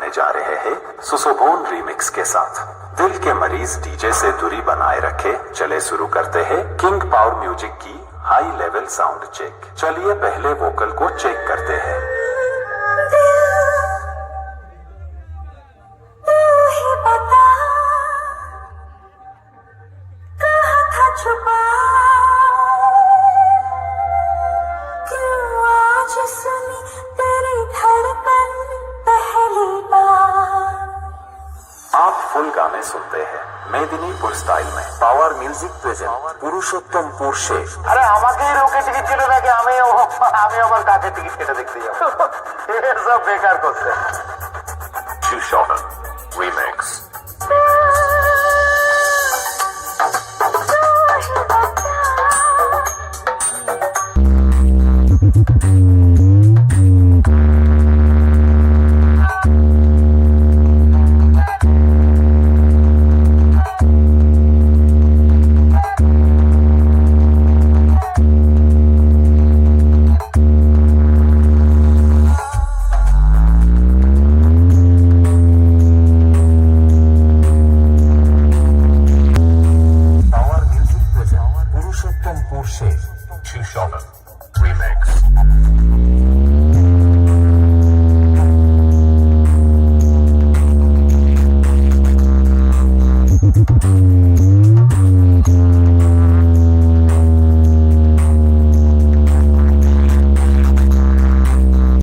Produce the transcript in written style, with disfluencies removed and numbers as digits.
करने जा रहे हैं सुसोबोन रीमिक्स के साथ। दिल के मरीज डीजे से दूरी बनाए रखे, चले शुरू करते हैं किंग पावर म्यूजिक की हाई लेवल साउंड चेक। चलिए पहले वोकल को चेक करते हैं। आप फुल गाने सुनते हैं मेदिनीपुर स्टाइल में। पावर म्यूजिक प्रेजेंट पुरुषोत्तमपुर से। আরে আমাকেই লোকে টিকিট কেটে নাকি আমি আমার কাছে টিকিট কেটে দেখতে যাবো। এসব বেকার করছে।